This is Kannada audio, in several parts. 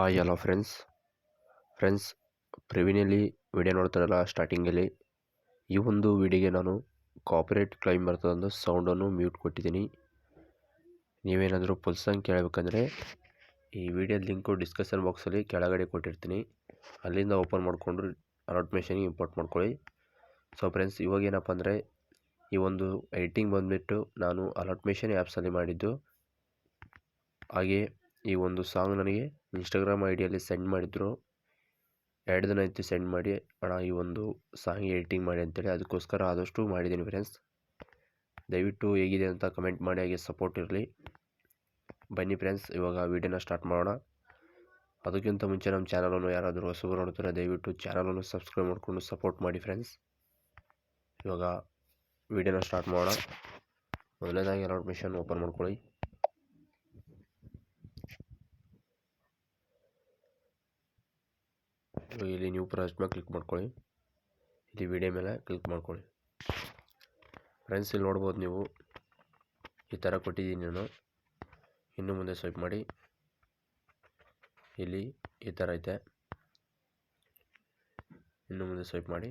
ಹಾಯ್ ಹಲೋ ಫ್ರೆಂಡ್ಸ್ ಪ್ರಿವಿನಿಯಲ್ಲಿ ವಿಡಿಯೋ ನೋಡ್ತಾರಲ್ಲ ಸ್ಟಾರ್ಟಿಂಗಲ್ಲಿ ಈ ಒಂದು ವಿಡಿಯೋಗೆ ನಾನು ಕಾಪಿರೈಟ್ ಕ್ಲೈಮ್ ಬರ್ತದಂದು ಸೌಂಡನ್ನು ಮ್ಯೂಟ್ ಕೊಟ್ಟಿದ್ದೀನಿ. ನೀವೇನಾದರೂ ಫುಲ್ ಸಾಂಗ್ ಕೇಳಬೇಕಂದ್ರೆ ಈ ವಿಡಿಯೋದ ಲಿಂಕು ಡಿಸ್ಕಷನ್ ಬಾಕ್ಸಲ್ಲಿ ಕೆಳಗಡೆ ಕೊಟ್ಟಿರ್ತೀನಿ, ಅಲ್ಲಿಂದ ಓಪನ್ ಮಾಡಿಕೊಂಡು ಅಲರ್ಟ್ ಮೆಷಿನ್ಗೆ ಇಂಪೋರ್ಟ್ ಮಾಡ್ಕೊಳ್ಳಿ. ಸೊ ಫ್ರೆಂಡ್ಸ್, ಇವಾಗ ಏನಪ್ಪ ಅಂದರೆ ಈ ಒಂದು ಎಡಿಟಿಂಗ್ ಬಂದುಬಿಟ್ಟು ನಾನು ಅಲರ್ಟ್ ಮೆಷಿನ್ ಆ್ಯಪ್ಸಲ್ಲಿ ಮಾಡಿದ್ದು. ಹಾಗೆ ಈ ಒಂದು ಸಾಂಗ್ ನನಗೆ ಇನ್ಸ್ಟಾಗ್ರಾಮ್ ಐಡಿಯಲ್ಲಿ ಸೆಂಡ್ ಮಾಡಿದ್ರು. 2 ದಿನ ಆಯಿತು ಸೆಂಡ್ ಮಾಡಿ, ಅಣ್ಣ ಈ ಒಂದು ಸಾಂಗ್ ಎಡಿಟಿಂಗ್ ಮಾಡಿ ಅಂತೇಳಿ. ಅದಕ್ಕೋಸ್ಕರ ಆದಷ್ಟು ಮಾಡಿದ್ದೀನಿ ಫ್ರೆಂಡ್ಸ್. ದಯವಿಟ್ಟು ಹೇಗಿದೆ ಅಂತ ಕಮೆಂಟ್ ಮಾಡಿ, ಹಾಗೆ ಸಪೋರ್ಟ್ ಇರಲಿ. ಬನ್ನಿ ಫ್ರೆಂಡ್ಸ್, ಇವಾಗ ವೀಡಿಯೋನ ಸ್ಟಾರ್ಟ್ ಮಾಡೋಣ. ಅದಕ್ಕಿಂತ ಮುಂಚೆ ನಮ್ಮ ಚಾನಲನ್ನು ಯಾರಾದರೂ ಹೊಸಬರು ನೋಡ್ತಾರೆ ದಯವಿಟ್ಟು ಚಾನಲನ್ನು ಸಬ್ಸ್ಕ್ರೈಬ್ ಮಾಡಿಕೊಂಡು ಸಪೋರ್ಟ್ ಮಾಡಿ ಫ್ರೆಂಡ್ಸ್. ಇವಾಗ ವೀಡಿಯೋನ ಸ್ಟಾರ್ಟ್ ಮಾಡೋಣ. ಮೊದಲನೇದಾಗಿ ಅಲರ್ಟ್ ಮೆಷಿನ್ ಓಪನ್ ಮಾಡ್ಕೊಳ್ಳಿ. ಇಲ್ಲಿ ನ್ಯೂ ಪ್ರಾಜೆಕ್ಟ್ ಮೇಲೆ ಕ್ಲಿಕ್ ಮಾಡ್ಕೊಳ್ಳಿ. ಇಲ್ಲಿ ವಿಡಿಯೋ ಮೇಲೆ ಕ್ಲಿಕ್ ಮಾಡ್ಕೊಳ್ಳಿ. ಫ್ರೆಂಡ್ಸ್, ಇಲ್ಲಿ ನೋಡ್ಬೋದು ನೀವು ಈ ಥರ ಕೊಟ್ಟಿದ್ದೀನಿ ನಾನು. ಇನ್ನು ಮುಂದೆ ಸ್ವೈಪ್ ಮಾಡಿ. ಇಲ್ಲಿ ಈ ಥರ ಐತೆ. ಇನ್ನು ಮುಂದೆ ಸ್ವೈಪ್ ಮಾಡಿ.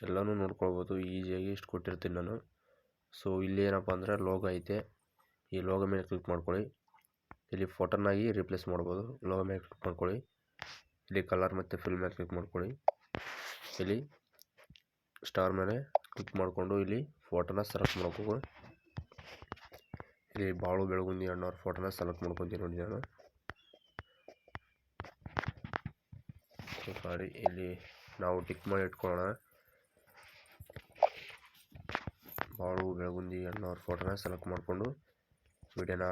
ಎಲ್ಲನೂ ನೋಡ್ಕೊಳ್ಬೋದು. ಈಸಿಯಾಗಿ ಇಷ್ಟು ಕೊಟ್ಟಿರ್ತೀನಿ ನಾನು. ಸೊ ಇಲ್ಲಿ ಏನಪ್ಪ ಅಂದರೆ ಲೋಗೋ ಐತೆ. ಈ ಲೋಗೋ ಮೇಲೆ ಕ್ಲಿಕ್ ಮಾಡ್ಕೊಳ್ಳಿ. ಇಲ್ಲಿ ಫೋಟೋನಾಗಿ ರಿಪ್ಲೇಸ್ ಮಾಡ್ಬೋದು. ಲೋಗೋ ಮೇಲೆ ಕ್ಲಿಕ್ ಮಾಡ್ಕೊಳ್ಳಿ. ಇಲ್ಲಿ ಕಲರ್ ಮತ್ತು ಫಿಲ್ ಮೇಲೆ ಕ್ಲಿಕ್ ಮಾಡ್ಕೊಳ್ಳಿ. ಇಲ್ಲಿ ಸ್ಟಾರ್ ಮೇಲೆ ಕ್ಲಿಕ್ ಮಾಡಿಕೊಂಡು ಇಲ್ಲಿ ಫೋಟೋನ ಸೆಲೆಕ್ಟ್ ಮಾಡ್ಕೋ. ಇಲ್ಲಿ ಬಾಳು ಬೆಳಗುಂದಿ ಅಣ್ಣವ್ರ ಫೋಟೋನ ಸೆಲೆಕ್ಟ್ ಮಾಡ್ಕೊತೀನಿ ನೋಡಿ ನಾನು. ಸಾರಿ, ಇಲ್ಲಿ ನಾವು ಟಿಕ್ ಮಾಡಿ ಇಟ್ಕೊಳ್ಳೋಣ. ಬಾಳು ಬೆಳಗುಂದಿ ಅಣ್ಣವ್ರ ಫೋಟೋನ ಸೆಲೆಕ್ಟ್ ಮಾಡಿಕೊಂಡು ವಿಡಿಯೋನ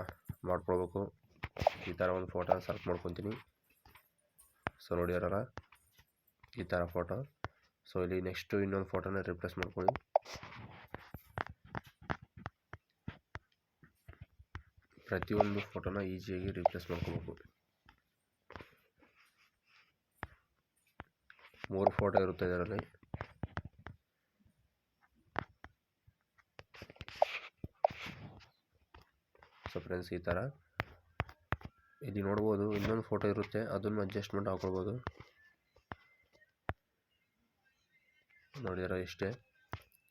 ಮಾಡ್ಕೊಳ್ಬೇಕು. ಈ ಥರ ಒಂದು ಫೋಟೋನ ಸೆಲೆಕ್ಟ್ ಮಾಡ್ಕೊತೀನಿ. ಸೊ ನೋಡಿದಾರಲ್ಲ ಈ ಥರ ಫೋಟೋ. ಸೊ ಇಲ್ಲಿ ನೆಕ್ಸ್ಟು ಇನ್ನೊಂದು ಫೋಟೋನ ರಿಪ್ಲೇಸ್ ಮಾಡ್ಕೊಳ್ಳಿ. ಪ್ರತಿಯೊಂದು ಫೋಟೋನ ಈಸಿಯಾಗಿ ರಿಪ್ಲೇಸ್ ಮಾಡ್ಕೋಬೇಕು. 3 ಫೋಟೋ ಇರುತ್ತೆ ಇದರಲ್ಲಿ. ಸೊ ಫ್ರೆಂಡ್ಸ್, ಈ ಥರ ಇಲ್ಲಿ ನೋಡ್ಬೋದು ಇನ್ನೊಂದು ಫೋಟೋ ಇರುತ್ತೆ, ಅದನ್ನು ಅಡ್ಜಸ್ಟ್ಮೆಂಟ್ ಹಾಕೊಳ್ಬೋದು. ನೋಡಿದ್ರೆ ಇಷ್ಟೇ.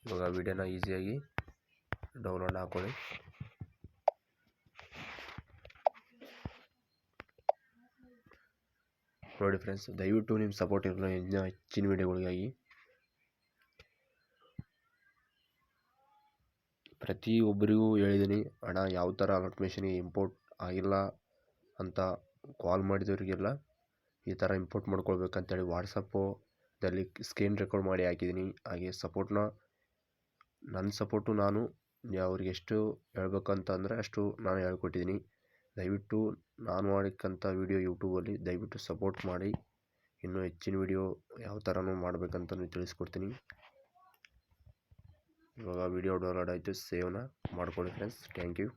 ಇವಾಗ ವಿಡಿಯೋನ ಈಸಿಯಾಗಿ ಡೌನ್ಲೋಡ್ ಹಾಕೊಳ್ಳಿ. ನೋಡಿ ಫ್ರೆಂಡ್ಸ್, ದಯವಿಟ್ಟು ನಿಮ್ಮ ಸಪೋರ್ಟ್ ಇರಲ್ಲ ಇನ್ನೂ ಹೆಚ್ಚಿನ ವಿಡಿಯೋಗಳಿಗಾಗಿ. ಪ್ರತಿಯೊಬ್ಬರಿಗೂ ಹೇಳಿದ್ದೀನಿ, ಅಣ್ಣ ಯಾವ ಥರ ಅಲರ್ಟ್ ಮೆಷಿನ್ಗೆ ಇಂಪೋರ್ಟ್ ಆಗಿಲ್ಲ ಅಂತ ಕಾಲ್ ಮಾಡಿದವರಿಗೆಲ್ಲ ಈ ಥರ ಇಂಪೋರ್ಟ್ ಮಾಡ್ಕೊಳ್ಬೇಕಂತೇಳಿ ವಾಟ್ಸಪ್ಪಲ್ಲಿ ಸ್ಕ್ರೀನ್ ರೆಕಾರ್ಡ್ ಮಾಡಿ ಹಾಕಿದ್ದೀನಿ. ಹಾಗೆ ನನ್ನ ಸಪೋರ್ಟು ನಾನು ಅವ್ರಿಗೆ ಎಷ್ಟು ಹೇಳ್ಬೇಕಂತ ಅಂದರೆ ಅಷ್ಟು ನಾನು ಹೇಳ್ಕೊಟ್ಟಿದ್ದೀನಿ. ದಯವಿಟ್ಟು ನಾನು ಮಾಡಿಕ್ಕಂಥ ವಿಡಿಯೋ ಯೂಟ್ಯೂಬಲ್ಲಿ ದಯವಿಟ್ಟು ಸಪೋರ್ಟ್ ಮಾಡಿ. ಇನ್ನೂ ಹೆಚ್ಚಿನ ವಿಡಿಯೋ ಯಾವ ಥರನೂ ಮಾಡಬೇಕಂತಲೂ ತಿಳಿಸ್ಕೊಡ್ತೀನಿ. ಇವಾಗ ವಿಡಿಯೋ ಡೌನ್ಲೋಡ್ ಆಯಿತು, ಸೇವ್ನ ಮಾಡ್ಕೊಳ್ಳಿ ಫ್ರೆಂಡ್ಸ್. Thank you.